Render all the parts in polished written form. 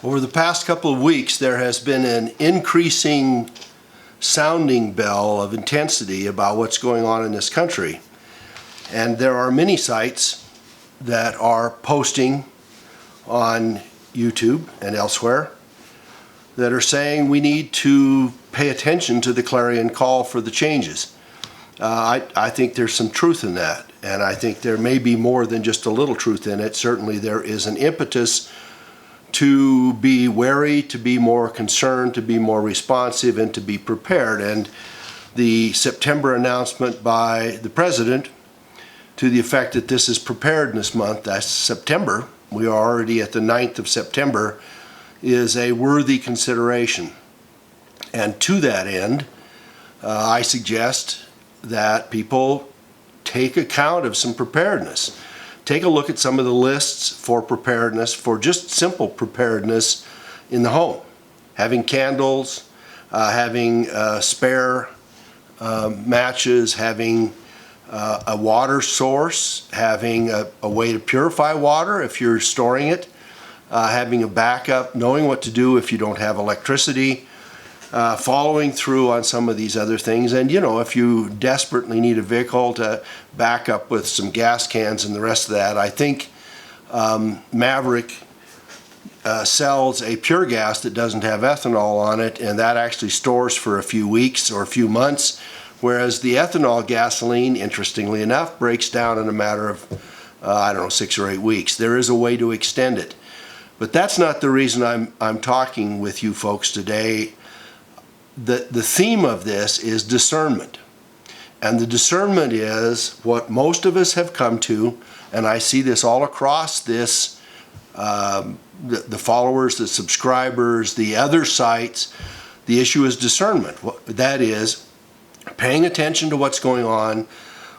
Over the past couple of weeks, there has been an increasing sounding bell of intensity about what's going on in this country. And there are many sites that are posting on YouTube and elsewhere that are saying we need to pay attention to the clarion call for the changes. I think there's some truth in that, and I think there may be more than just a little truth in it. Certainly there is an impetus to be wary, to be more concerned, to be more responsive, and to be prepared. And the September announcement by the President to the effect that this is Preparedness Month, that's September, we are already at the 9th of September, is a worthy consideration. And to that end, I suggest that people take account of some preparedness. Take a look at some of the lists for preparedness, for just simple preparedness in the home. Having candles, having spare matches, having a water source, having a way to purify water if you're storing it, having a backup, knowing what to do if you don't have electricity, following through on some of these other things. And you know, if you desperately need a vehicle to back up with some gas cans and the rest of that, I think Maverick sells a pure gas that doesn't have ethanol on it, and that actually stores for a few weeks or a few months, whereas the ethanol gasoline, interestingly enough, breaks down in a matter of, 6 or 8 weeks. There is a way to extend it. But that's not the reason I'm talking with you folks today. The theme of this is discernment. And the discernment is what most of us have come to, and I see this all across this, the followers, the subscribers, the other sites. The issue is discernment. That is paying attention to what's going on,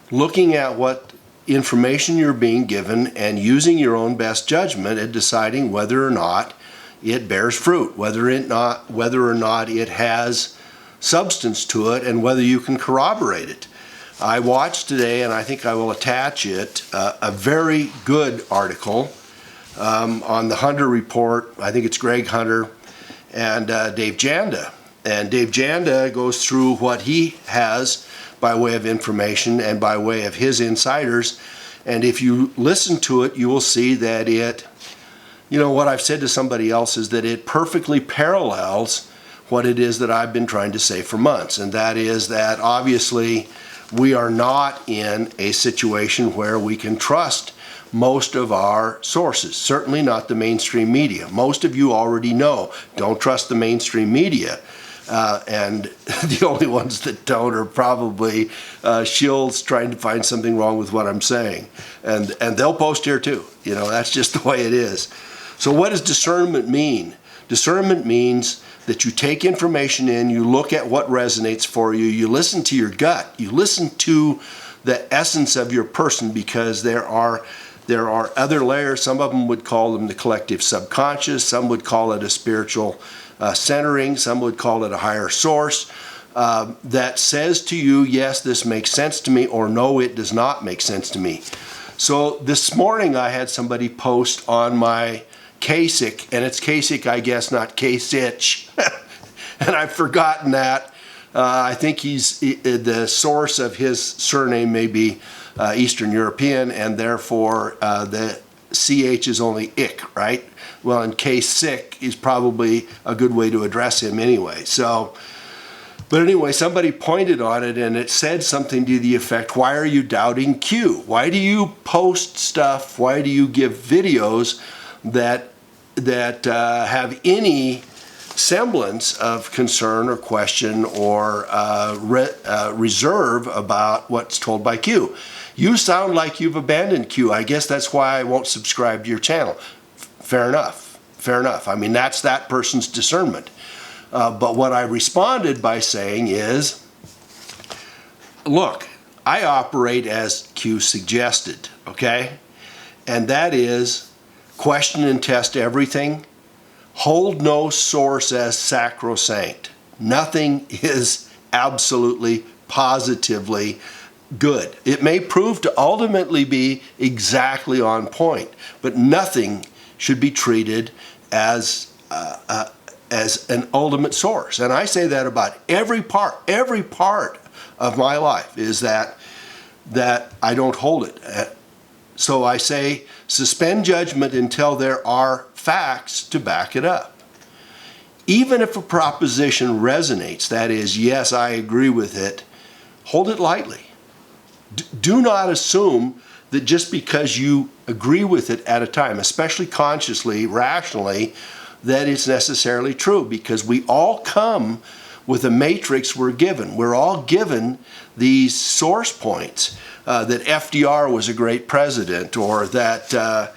looking at what information you're being given, and using your own best judgment at deciding whether or not it bears fruit, whether or not it has substance to it, and whether you can corroborate it. I watched today, and I think I will attach it, a very good article on the Hunter Report. I think it's Greg Hunter and Dave Janda. And Dave Janda goes through what he has by way of information and by way of his insiders. And if you listen to it, you will see that it, what I've said to somebody else is that it perfectly parallels what it is that I've been trying to say for months. And that is that obviously we are not in a situation where we can trust most of our sources, certainly not the mainstream media. Most of you already know, don't trust the mainstream media. And the only ones that don't are probably shills trying to find something wrong with what I'm saying. And they'll post here too. That's just the way it is. So what does discernment mean? Discernment means that you take information in, you look at what resonates for you, you listen to your gut, you listen to the essence of your person, because there are other layers. Some of them would call them the collective subconscious, some would call it a spiritual centering, some would call it a higher source that says to you, yes, this makes sense to me, or no, it does not make sense to me. So this morning I had somebody post on my Kasich, and it's Kasich, I guess, not Kasich, and I've forgotten that. I think the source of his surname may be Eastern European, and therefore the CH is only ick, right? Well, in Kasich is probably a good way to address him anyway. But anyway, somebody pointed on it, and it said something to the effect, why are you doubting Q? Why do you post stuff? Why do you give videos that have any semblance of concern or question or reserve about what's told by Q? You sound like you've abandoned Q. I guess that's why I won't subscribe to your channel. Fair enough. Fair enough. I mean, that's that person's discernment. But what I responded by saying is, look, I operate as Q suggested, okay? And that is question and test everything. Hold no source as sacrosanct. Nothing is absolutely, positively good. It may prove to ultimately be exactly on point, but nothing should be treated as as an ultimate source. And I say that about every part of my life, is that I don't hold it. So I say suspend judgment until there are facts to back it up. Even if a proposition resonates, that is, yes, I agree with it, hold it lightly. Do not assume that just because you agree with it at a time, especially consciously, rationally, that it's necessarily true, because we all come with a matrix we're given. We're all given these source points, that FDR was a great president, or that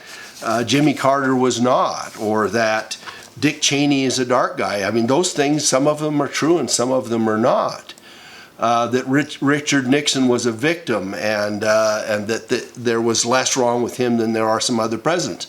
Jimmy Carter was not, or that Dick Cheney is a dark guy. I mean, those things, some of them are true and some of them are not. That Richard Nixon was a victim, and that there was less wrong with him than there are some other presidents.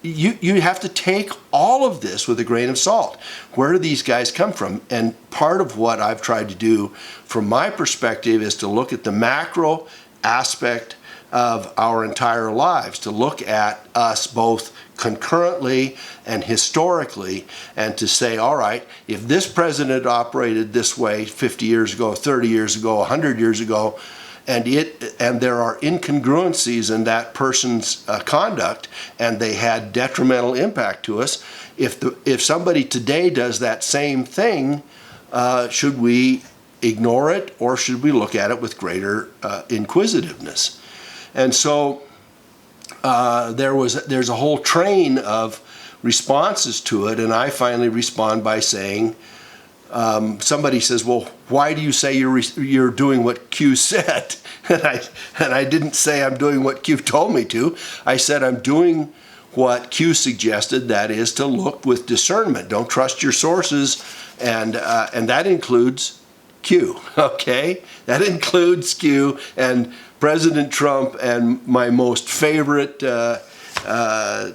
You have to take all of this with a grain of salt. Where do these guys come from? And part of what I've tried to do from my perspective is to look at the macro aspect of our entire lives, to look at us both concurrently and historically, and to say, all right, if this president operated this way 50 years ago, 30 years ago, 100 years ago, and there are incongruencies in that person's conduct, and they had detrimental impact to us, if somebody today does that same thing, should we ignore it, or should we look at it with greater inquisitiveness? And so there's a whole train of responses to it, and I finally respond by saying, somebody says, well, why do you say you're doing what Q said? And I didn't say I'm doing what Q told me to. I said I'm doing what Q suggested, that is to look with discernment. Don't trust your sources, and that includes Q, okay? That includes Q and President Trump and my most favorite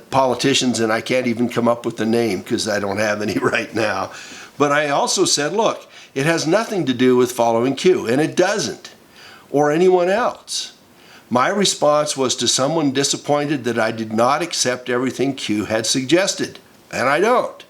politicians, and I can't even come up with the name because I don't have any right now. But I also said, look, it has nothing to do with following Q, and it doesn't, or anyone else. My response was to someone disappointed that I did not accept everything Q had suggested, and I don't.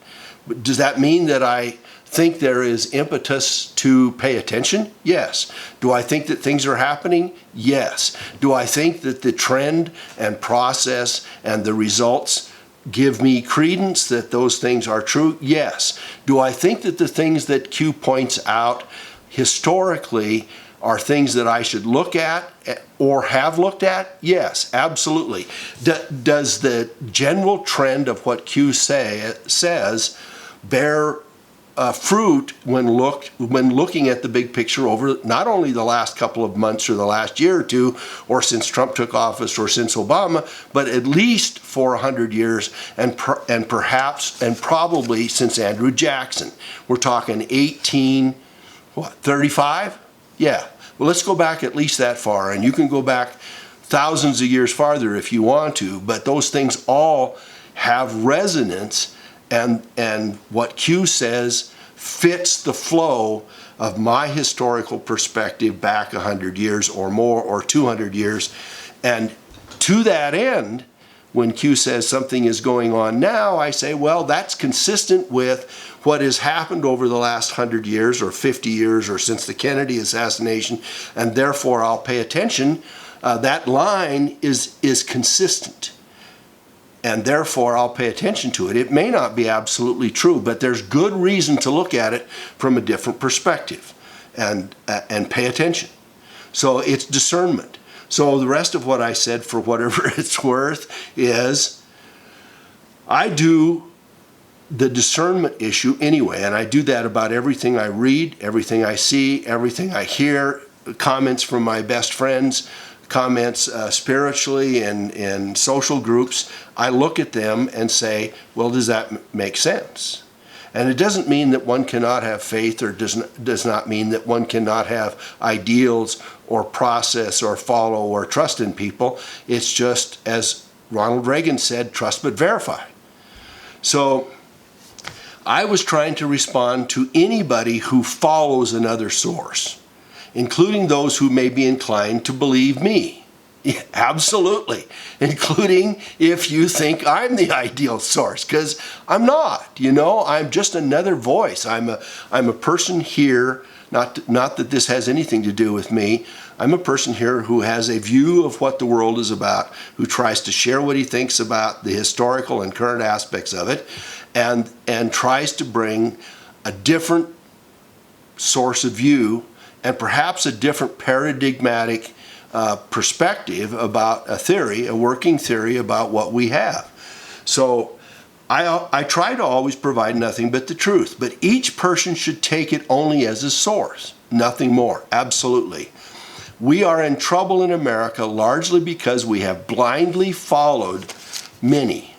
But does that mean that I think there is impetus to pay attention? Yes. Do I think that things are happening? Yes. Do I think that the trend and process and the results give me credence that those things are true? Yes. Do I think that the things that Q points out historically are things that I should look at or have looked at? Yes, absolutely. Does the general trend of what Q says bear fruit when looking at the big picture over not only the last couple of months or the last year or two, or since Trump took office or since Obama, but at least for 100 years, and perhaps and probably since Andrew Jackson? We're talking 1835? Yeah. Well, let's go back at least that far, and you can go back thousands of years farther if you want to, but those things all have resonance. And what Q says fits the flow of my historical perspective back 100 years or more, or 200 years. And to that end, when Q says something is going on now, I say, well, that's consistent with what has happened over the last 100 years or 50 years or since the Kennedy assassination, and therefore I'll pay attention. That line is consistent, and therefore I'll pay attention to it. It may not be absolutely true, but there's good reason to look at it from a different perspective and pay attention. So it's discernment. So the rest of what I said, for whatever it's worth, is I do the discernment issue anyway, and I do that about everything I read, everything I see, everything I hear, comments from my best friends, comments spiritually and in social groups. I look at them and say, well, does that make sense? And it doesn't mean that one cannot have faith, or does not mean that one cannot have ideals or process or follow or trust in people. It's just, as Ronald Reagan said, trust but verify. So I was trying to respond to anybody who follows another source, including those who may be inclined to believe me. Yeah, absolutely, including if you think I'm the ideal source, because I'm not. I'm just another voice. I'm a person here. Not that this has anything to do with me. I'm a person here who has a view of what the world is about, who tries to share what he thinks about the historical and current aspects of it, and tries to bring a different source of view and perhaps a different paradigmatic perspective about a theory, a working theory about what we have. So I try to always provide nothing but the truth, but each person should take it only as a source, nothing more, absolutely. We are in trouble in America largely because we have blindly followed many,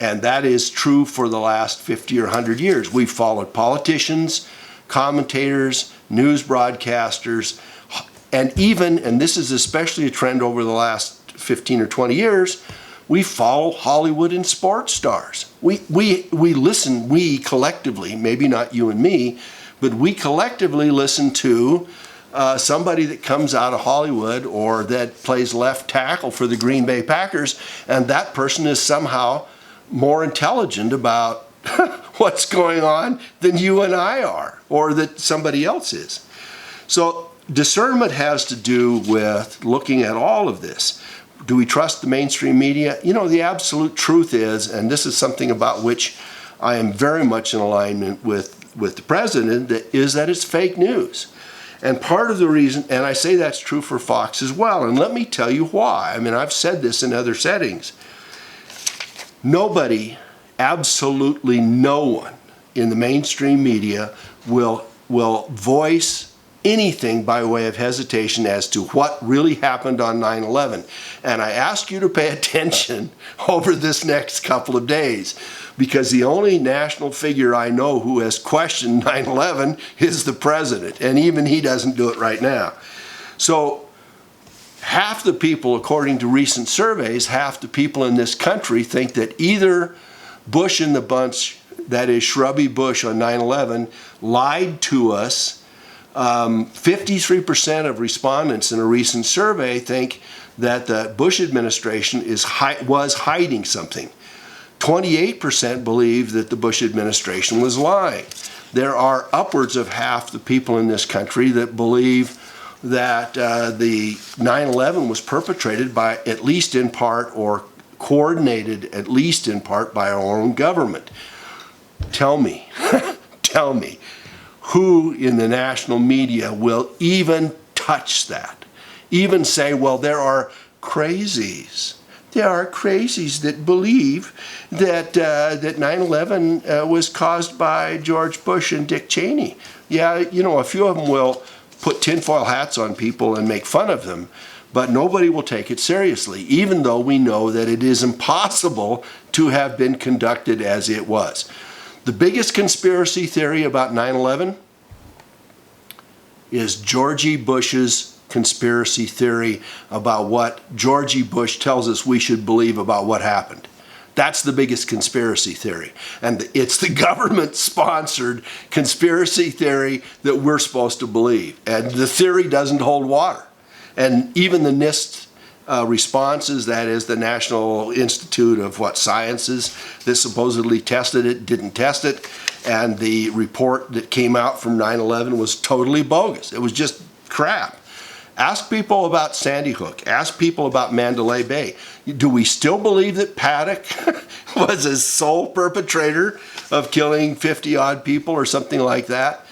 and that is true for the last 50 or 100 years. We've followed politicians, commentators, news broadcasters, and this is especially a trend over the last 15 or 20 years, we follow Hollywood and sports stars. We listen, we collectively, maybe not you and me, but we collectively listen to somebody that comes out of Hollywood or that plays left tackle for the Green Bay Packers, and that person is somehow more intelligent about what's going on than you and I are, or that somebody else is. So discernment has to do with looking at all of this. Do we trust the mainstream media? The absolute truth is, and this is something about which I am very much in alignment with the president, is that it's fake news. And part of the reason, and I say that's true for Fox as well, and let me tell you why. I've said this in other settings. Nobody, absolutely no one in the mainstream media will voice anything by way of hesitation as to what really happened on 9/11. And I ask you to pay attention over this next couple of days, because the only national figure I know who has questioned 9/11 is the president, and even he doesn't do it right now. So half the people, according to recent surveys, half the people in this country think that either Bush and the bunch, that is Shrubby Bush on 9/11, lied to us. 53% of respondents in a recent survey think that the Bush administration was hiding something. 28% believe that the Bush administration was lying. There are upwards of half the people in this country that believe that the 9/11 was perpetrated by, at least in part, or coordinated at least in part, by our own government. Tell me, tell me, who in the national media will even touch that? Even say, well, there are crazies. There are crazies that believe that 9/11 was caused by George Bush and Dick Cheney. Yeah, a few of them will put tinfoil hats on people and make fun of them, but nobody will take it seriously, even though we know that it is impossible to have been conducted as it was. The biggest conspiracy theory about 9/11 is Georgie Bush's conspiracy theory about what Georgie Bush tells us we should believe about what happened. That's the biggest conspiracy theory. And it's the government-sponsored conspiracy theory that we're supposed to believe. And the theory doesn't hold water. And even the NIST responses, that is the National Institute of Sciences, that supposedly tested it, didn't test it. And the report that came out from 9/11 was totally bogus. It was just crap. Ask people about Sandy Hook. Ask people about Mandalay Bay. Do we still believe that Paddock was a sole perpetrator of killing 50-odd people or something like that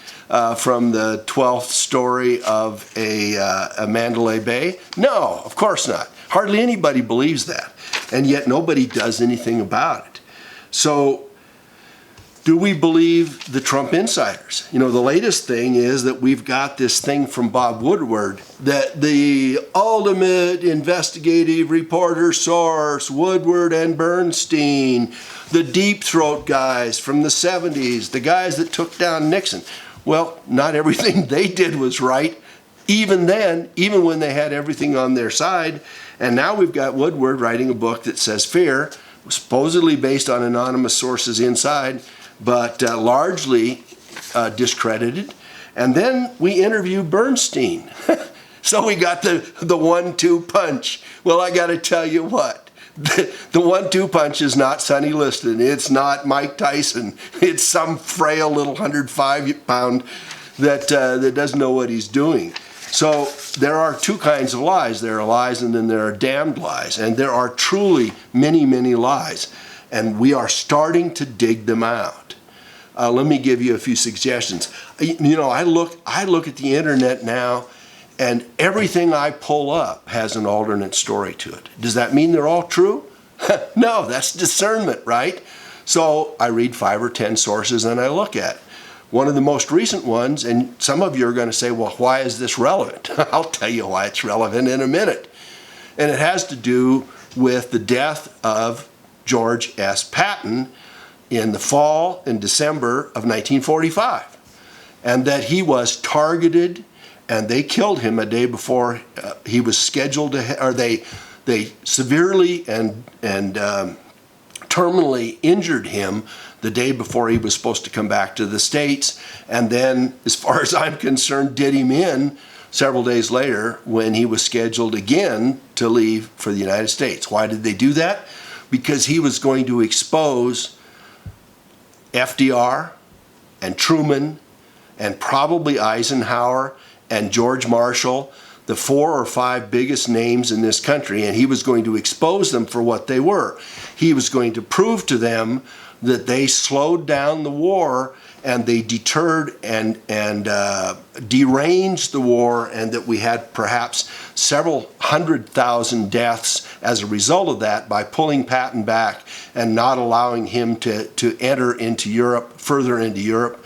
from the 12th story of a Mandalay Bay? No, of course not. Hardly anybody believes that, and yet nobody does anything about it. So do we believe the Trump insiders? The latest thing is that we've got this thing from Bob Woodward that the ultimate investigative reporter source, Woodward and Bernstein, the deep throat guys from the 70s, the guys that took down Nixon. Well, not everything they did was right, even then, even when they had everything on their side. And now we've got Woodward writing a book that says fear, supposedly based on anonymous sources inside, but largely discredited. And then we interview Bernstein. So we got the 1-2 punch. Well, I got to tell you what. The 1-2 punch is not Sonny Liston. It's not Mike Tyson. It's some frail little 105-pound that doesn't know what he's doing. So there are two kinds of lies. There are lies and then there are damned lies. And there are truly many, many lies. And we are starting to dig them out. Let me give you a few suggestions. You know, I look at the internet now, and everything I pull up has an alternate story to it. Does that mean they're all true? No, that's discernment, right? So I read 5 or 10 sources and I look at it. One of the most recent ones, and some of you are going to say, well, why is this relevant? I'll tell you why it's relevant in a minute. And it has to do with the death of George S. Patton in the fall, in December of 1945. And that he was targeted, and they killed him a day before he was scheduled to, or they severely and terminally injured him the day before he was supposed to come back to the States, and then, as far as I'm concerned, did him in several days later when he was scheduled again to leave for the United States. Why did they do that? Because he was going to expose FDR and Truman and probably Eisenhower and George Marshall, the 4 or 5 biggest names in this country, and he was going to expose them for what they were. He was going to prove to them that they slowed down the war and they deterred and deranged the war, and that we had perhaps several 100,000 deaths as a result of that by pulling Patton back and not allowing him to enter into Europe, further into Europe,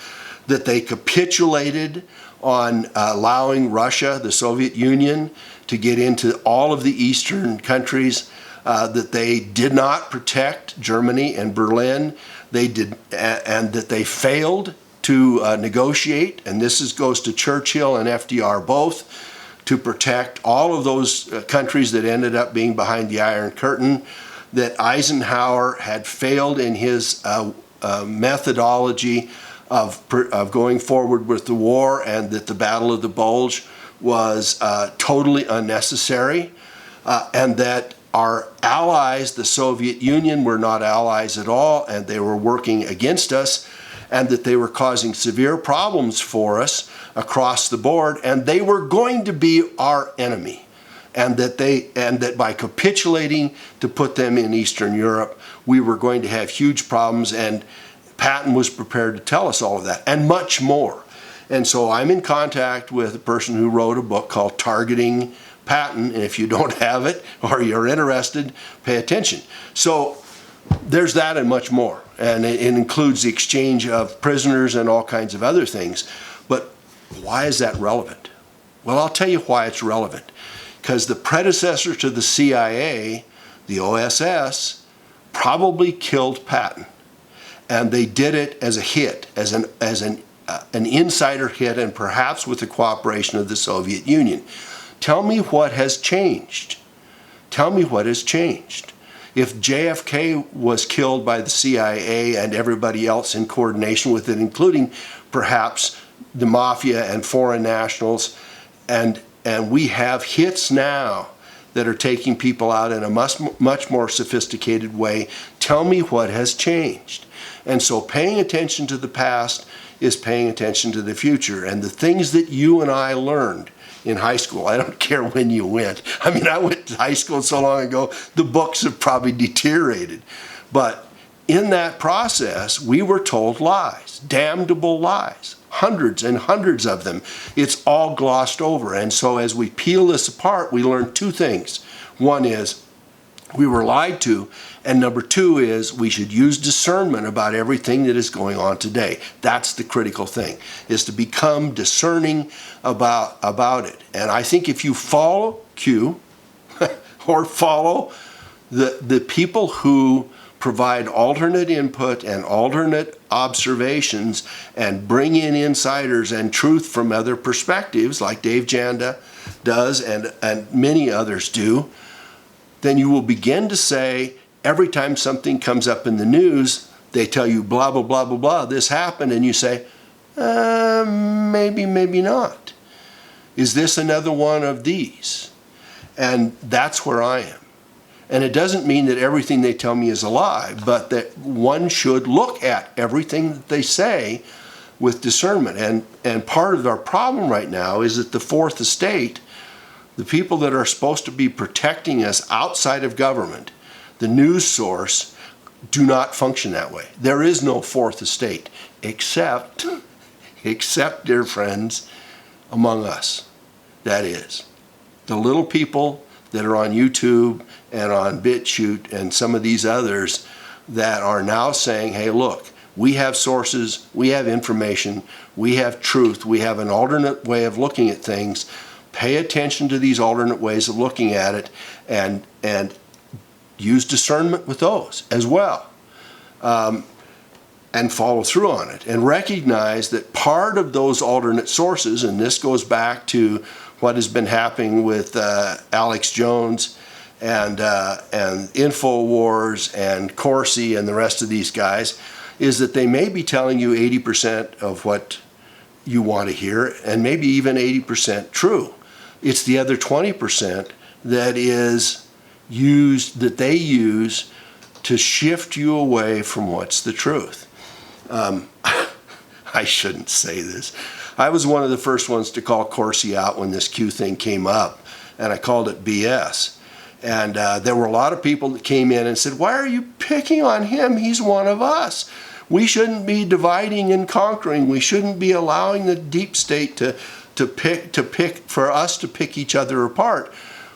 that they capitulated on allowing Russia, the Soviet Union, to get into all of the eastern countries, that they did not protect Germany and Berlin, and that they failed to negotiate, and this goes to Churchill and FDR both, to protect all of those countries that ended up being behind the Iron Curtain, that Eisenhower had failed in his methodology of going forward with the war, and that the Battle of the Bulge was totally unnecessary, and that our allies, the Soviet Union, were not allies at all, and they were working against us, and that they were causing severe problems for us across the board, and they were going to be our enemy, and that by capitulating to put them in Eastern Europe, we were going to have huge problems, and Patton was prepared to tell us all of that, and much more. And so I'm in contact with a person who wrote a book called Targeting Patton, and if you don't have it or you're interested, pay attention. So there's that and much more, and it includes the exchange of prisoners and all kinds of other things. But why is that relevant? Well, I'll tell you why it's relevant. Because the predecessor to the CIA, the OSS, probably killed Patton, and they did it as a hit, as an insider hit, and perhaps with the cooperation of the Soviet Union. Tell me what has changed. Tell me what has changed. If JFK was killed by the CIA and everybody else in coordination with it, including perhaps the mafia and foreign nationals, and we have hits now that are taking people out in a much more sophisticated way, tell me what has changed. And so paying attention to the past is paying attention to the future. And the things that you and I learned in high school, I don't care when you went. I mean, I went to high school so long ago, the books have probably deteriorated. But in that process, we were told lies, damnable lies, hundreds and hundreds of them. It's all glossed over. And so as we peel this apart, we learn 2 things. One is we were lied to, and number 2 is we should use discernment about everything that is going on today. That's the critical thing, is to become discerning about it. And I think if you follow Q or follow the people who provide alternate input and alternate observations and bring in insiders and truth from other perspectives, like Dave Janda does and many others do, then you will begin to say, every time something comes up in the news, they tell you blah, blah, blah, blah, blah, this happened, and you say, maybe, maybe not. Is this another one of these? And that's where I am. And it doesn't mean that everything they tell me is a lie, but that one should look at everything that they say with discernment. And part of our problem right now is that the fourth estate, the people that are supposed to be protecting us outside of government, the news source, do not function that way. There is no fourth estate, except, dear friends, among us. That is, the little people that are on YouTube and on BitChute and some of these others that are now saying, hey, look, we have sources, we have information, we have truth, we have an alternate way of looking at things. Pay attention to these alternate ways of looking at it, and use discernment with those as well. And follow through on it, and recognize that part of those alternate sources, and this goes back to what has been happening with Alex Jones and InfoWars and Corsi and the rest of these guys, is that they may be telling you 80% of what you want to hear, and maybe even 80% true. It's the other 20% that is used, that they use to shift you away from what's the truth. I shouldn't say this. I was one of the first ones to call Corsi out when this Q thing came up, and I called it BS. And there were a lot of people that came in and said, why are you picking on him? He's one of us. We shouldn't be dividing and conquering. We shouldn't be allowing the deep state to for us to pick each other apart.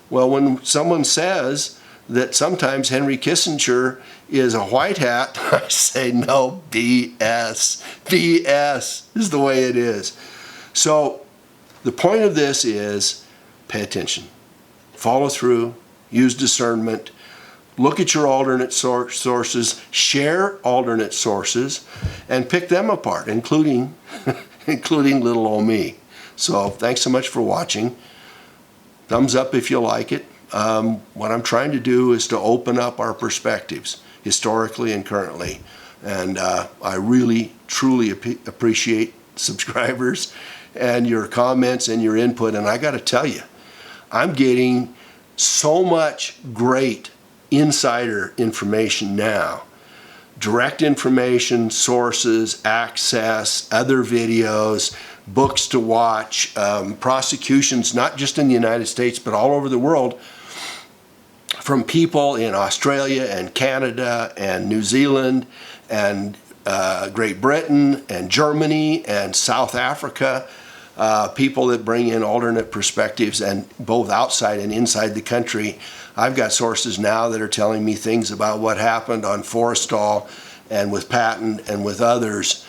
Well, when someone says that sometimes Henry Kissinger is a white hat, I say, no, BS. BS is the way it is. So the point of this is pay attention, follow through, use discernment, look at your alternate sources, share alternate sources, and pick them apart, including little old me. So thanks so much for watching. Thumbs up if you like it. What I'm trying to do is to open up our perspectives, historically and currently. And I really, truly appreciate subscribers and your comments and your input. And I got to tell you, I'm getting so much great insider information now. Direct information, sources, access, other videos, books to watch, prosecutions, not just in the United States, but all over the world, from people in Australia and Canada and New Zealand and Great Britain and Germany and South Africa, people that bring in alternate perspectives, and both outside and inside the country. I've got sources now that are telling me things about what happened on Forrestal and with Patton and with others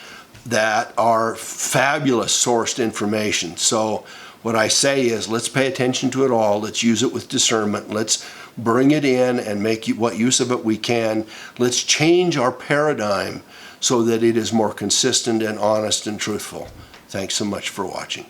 that are fabulous sourced information. So what I say is, let's pay attention to it all. Let's use it with discernment. Let's bring it in and make what use of it we can. Let's change our paradigm so that it is more consistent and honest and truthful. Thanks so much for watching.